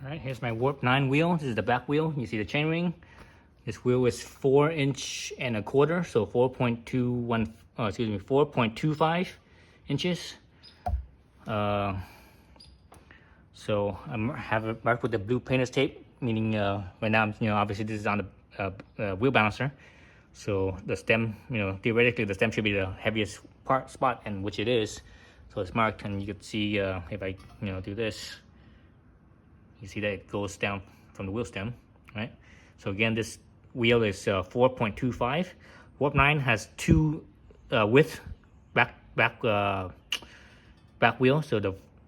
All right, here's my Warp 9 wheel. This is the back wheel. You see the chainring. This wheel is 4.25 inches, so 4.25 inches. So I have it marked with the blue painter's tape, meaning right now, obviously this is on the wheel balancer. So the stem, theoretically the stem should be the heaviest spot, and which it is. So it's marked, and you can see if I, do this, you see that it goes down from the wheel stem, right? So again, this wheel is 4.25. Warp 9 has two width back wheel. So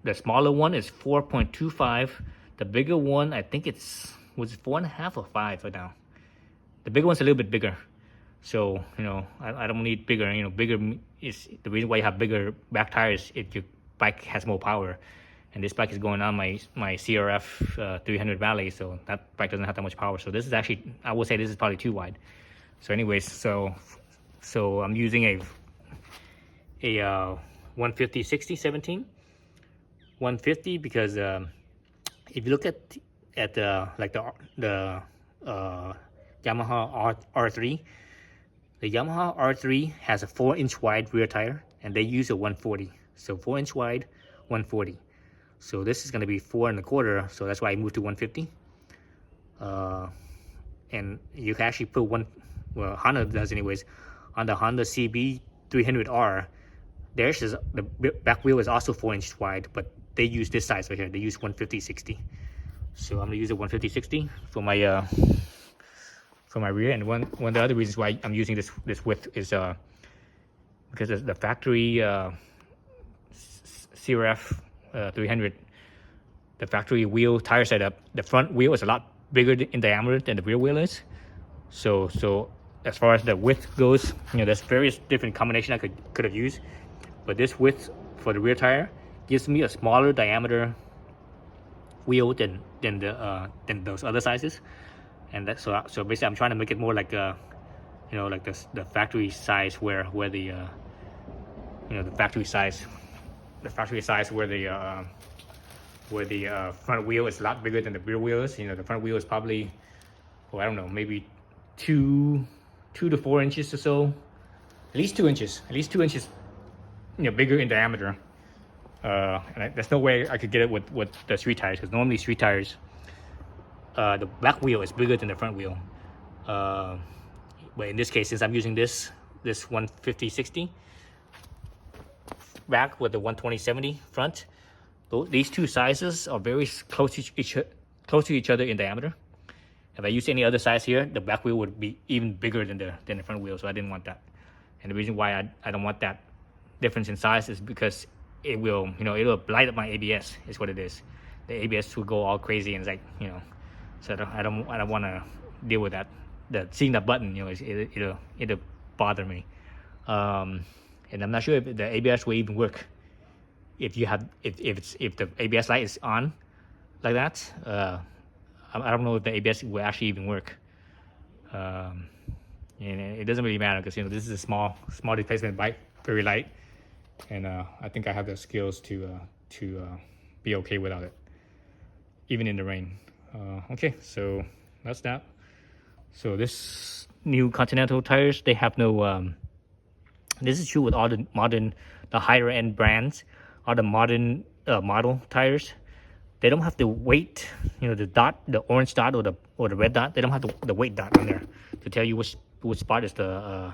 the smaller one is 4.25. The bigger one, I think was it 4.5 or 5 right now. The bigger one's a little bit bigger. So I don't need bigger. Bigger is the reason why you have bigger back tires. Your bike has more power. And this bike is going on my CRF300 Rally, so that bike doesn't have that much power. So this is actually, I would say this is probably too wide. So anyways, so I'm using a 150/60/17. 150 because if you look at the Yamaha R3, the Yamaha R3 has a 4-inch wide rear tire, and they use a 140. So 4-inch wide, 140. So this is going to be 4.25, so that's why I moved to 150. And you can actually put Honda does anyways, on the Honda CB300R, the back wheel is also 4-inch wide, but they use this size right here. They use 150/60. So I'm gonna use a 150/60 for my rear. And one of the other reasons why I'm using this width is because the factory CRF 300, the factory wheel tire setup, the front wheel is a lot bigger in diameter than the rear wheel is. So as far as the width goes, there's various different combinations I could have used, but this width for the rear tire gives me a smaller diameter wheel than those other sizes. And that's so basically I'm trying to make it more like like the factory size where the the factory size where the front wheel is a lot bigger than the rear wheel is. The front wheel is probably, I don't know, maybe 2 to 4 inches or so, at least 2 inches, bigger in diameter. And there's no way I could get it with the street tires, because normally street tires, the back wheel is bigger than the front wheel. But in this case, since I'm using this 150/60 back with the 120/70 front, these two sizes are very close to each other in diameter. If I use any other size here, the back wheel would be even bigger than the front wheel, so I didn't want that. And the reason why I don't want that difference in size is because it will light up my ABS, is what it is. The ABS will go all crazy, and it's like, so I don't want to deal with that. Seeing that button, it'll bother me. And I'm not sure if the ABS will even work if the ABS light is on like that. I don't know if the ABS will actually even work. And it doesn't really matter, because this is a small displacement bike, very light, and I think I have the skills to be okay without it, even in the rain. Okay, so that's that. So this new Continental tires, they have no. This is true with all the higher end brands, all the modern model tires. They don't have the weight, the orange dot or the red dot. They don't have the weight dot on there to tell you which spot is the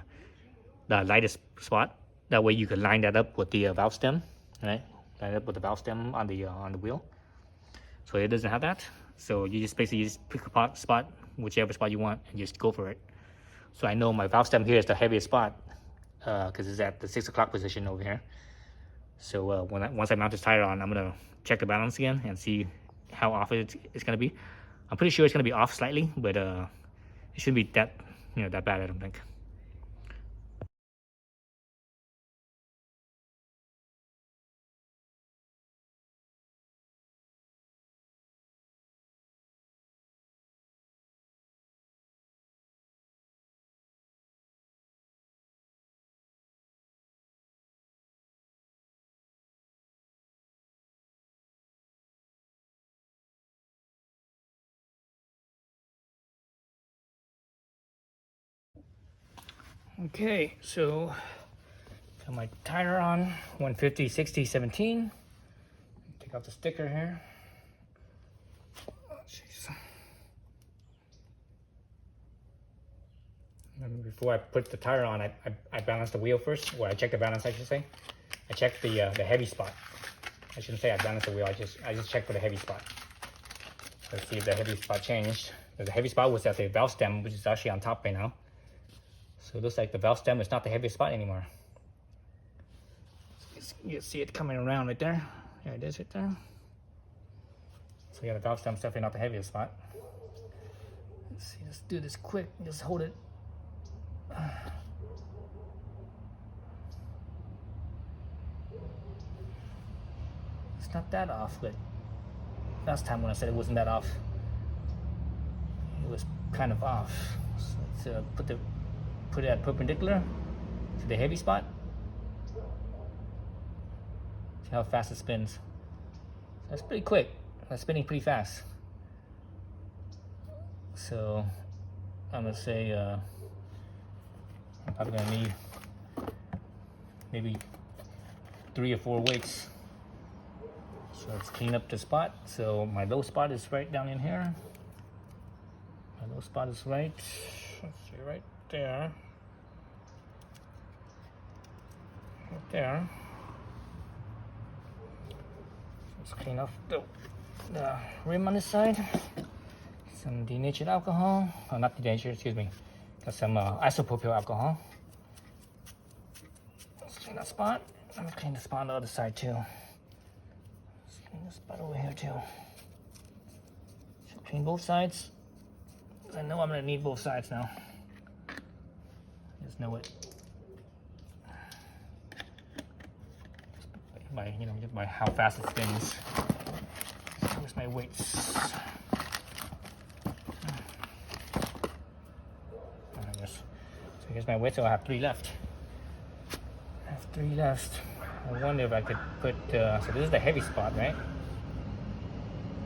lightest spot. That way you can line that up with the valve stem, right? Line it up with the valve stem on the wheel. So it doesn't have that. So you just basically pick a spot, whichever spot you want, and just go for it. So I know my valve stem here is the heaviest spot, because it's at the 6 o'clock position over here. So once I mount this tire on, I'm gonna check the balance again and see how off it's gonna be. I'm pretty sure it's gonna be off slightly, but it shouldn't be that bad, I don't think. Okay, so got my tire on, 150, 60, 17. Take off the sticker here. Oh, jeez. And before I put the tire on, I balanced the wheel first. Well, I checked the balance, I should say. I checked the heavy spot. I shouldn't say I balanced the wheel. I just checked for the heavy spot. Let's see if the heavy spot changed. The heavy spot was at the valve stem, which is actually on top right now. So it looks like the valve stem is not the heaviest spot anymore. You see it coming around right there. There it is right there. So yeah, the valve stem's definitely not the heaviest spot. Let's see, let's do this quick. Just hold it. It's not that off, but last time when I said it wasn't that off, it was kind of off. So let's put it at perpendicular to the heavy spot. See how fast it spins. So that's pretty quick. That's spinning pretty fast. So I'm gonna say I'm probably gonna need maybe 3 or 4 weights. So let's clean up the spot. So my low spot is right down in here. My low spot is right, let's see, right there. Right there. Let's clean off the rim on this side. Some denatured alcohol. Oh, not denatured, excuse me. Got some isopropyl alcohol. Let's clean that spot. I'm gonna clean the spot on the other side too. Let's clean the spot over here too. Should clean both sides. I know I'm gonna need both sides now. Just know it. Just by how fast it spins. Where's my weights? So here's my weights. So I have 3 left. I have 3 left. I wonder if I could put. So this is the heavy spot, right?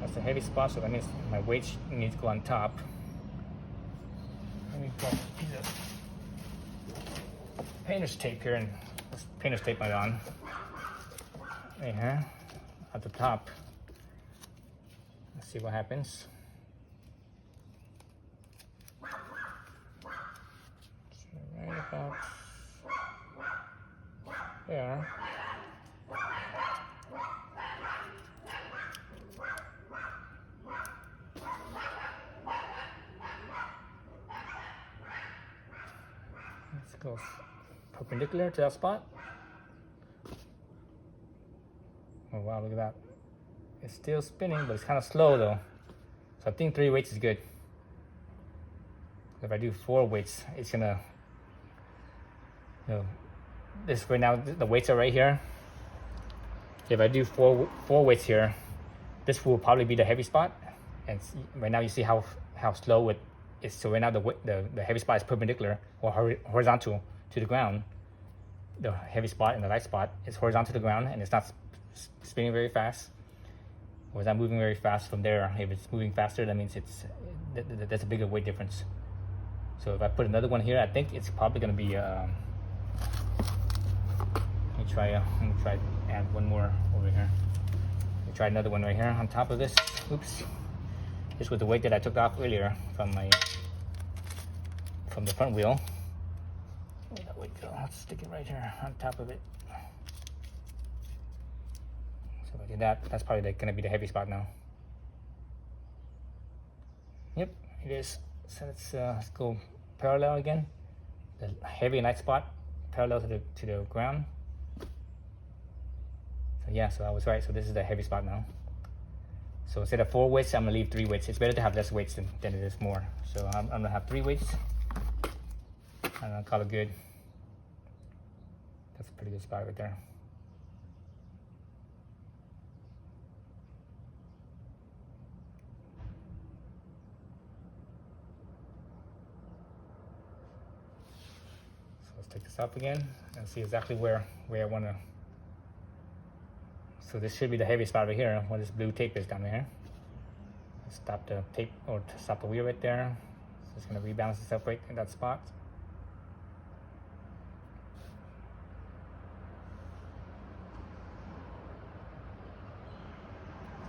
That's the heavy spot. So that means my weights need to go on top. Let me put a piece of painter's tape here, and let's painter's tape it on. Right here, at the top. Let's see what happens. So right about there. Let's go perpendicular to that spot. Oh wow, look at that. It's still spinning, but it's kind of slow though. So I think 3 weights is good. If I do 4 weights, it's gonna, this right now, the weights are right here. If I do four weights here, this will probably be the heavy spot. And right now you see how slow it is. So right now the heavy spot is perpendicular or horizontal to the ground. The heavy spot and the light spot is horizontal to the ground, and it's not spinning very fast, or it's not moving very fast from there. If it's moving faster, that means that's a bigger weight difference. So if I put another one here, I think it's probably going to be. Let me try to add one more over here. Let me try another one right here on top of this. Oops, this was the weight that I took off earlier from the front wheel. Where'd that weight go? Let's stick it right here on top of it. So if I do that, that's probably going to be the heavy spot now. Yep, it is. So let's go parallel again. The heavy and light spot parallel to the ground. So yeah, so I was right. So this is the heavy spot now. So instead of 4 weights, I'm gonna leave 3 weights. It's better to have less weights than it is more. So I'm gonna have 3 weights. And I'll call it good. That's a pretty good spot right there. So let's take this up again and see exactly where I want to. So this should be the heavy spot right here, where this blue tape is down there. Stop the tape, or stop the wheel right there. So it's going to rebalance itself right in that spot.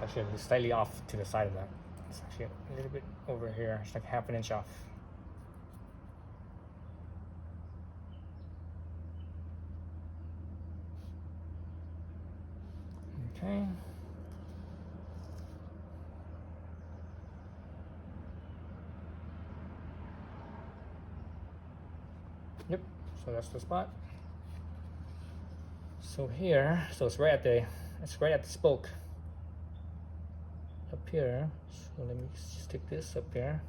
actually slightly off to the side of that. It's actually a little bit over here. It's like half an inch off. Okay. Yep, so that's the spot. So here, so it's right at the spoke up here. So let me stick this up here.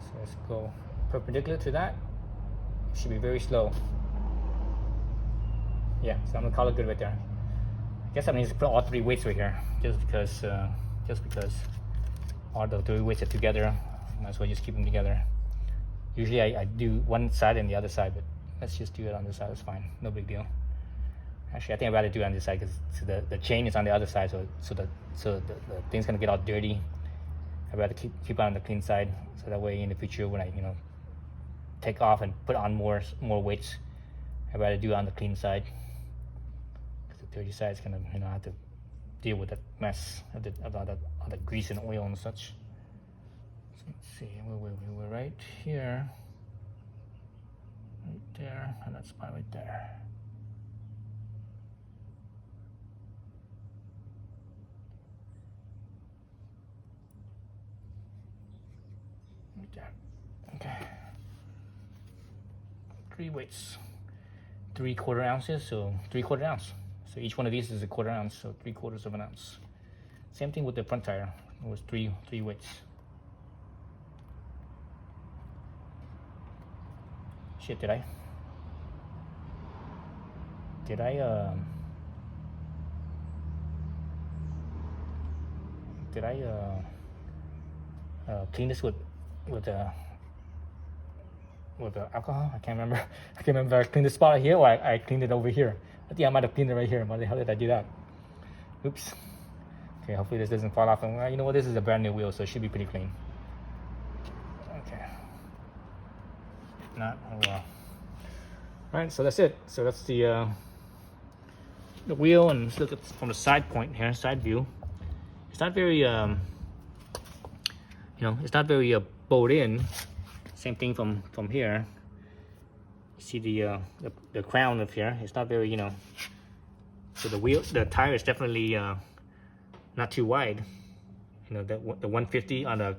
So let's go perpendicular to that. It should be very slow. Yeah, so I'm gonna call it good right there. I guess I need to put all three weights right here, just because all the three weights are together. Might as well just keep them together. Usually I do one side and the other side, but let's just do it on this side. It's fine, no big deal. Actually, I think I'd rather do it on this side because the chain is on the other side, so the thing's gonna get all dirty. I'd rather keep it on the clean side, so that way in the future when I take off and put on more weights, I'd rather do it on the clean side. The dirty side is gonna have to deal with that mess of the grease and oil and such. So let's see, we're right here, right there, and that spot right there. Right there. Okay. 3 weights, 3/4 ounces, so 3/4 ounce. So each one of these is a 1/4 ounce, so 3/4 of an ounce. Same thing with the front tire. It was three weights. Shit, did I clean this with alcohol? I can't remember. I can't remember if I cleaned the spot here or I cleaned it over here. I think I might have cleaned it right here. Why the hell did I do that? Oops. Okay, hopefully this doesn't fall off. And you know what? This is a brand new wheel, so it should be pretty clean. Okay. If not, oh well. All right, so that's it. So that's the wheel, and let's look at from the side point here, side view. It's not very it's not very bowed in. Same thing from here. You see the crown of here. It's not very So the tire is definitely not too wide. The 150 on a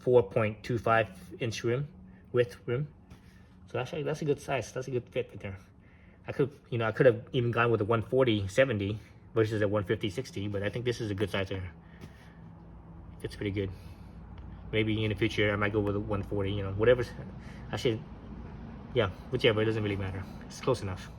4.25 inch width rim. So actually that's a good size. That's a good fit right there. I could have even gone with a 140/70 versus a 150/60, but I think this is a good size there. It's pretty good. Maybe in the future I might go with a 140. Whatever. Actually, yeah, whichever. It doesn't really matter. It's close enough.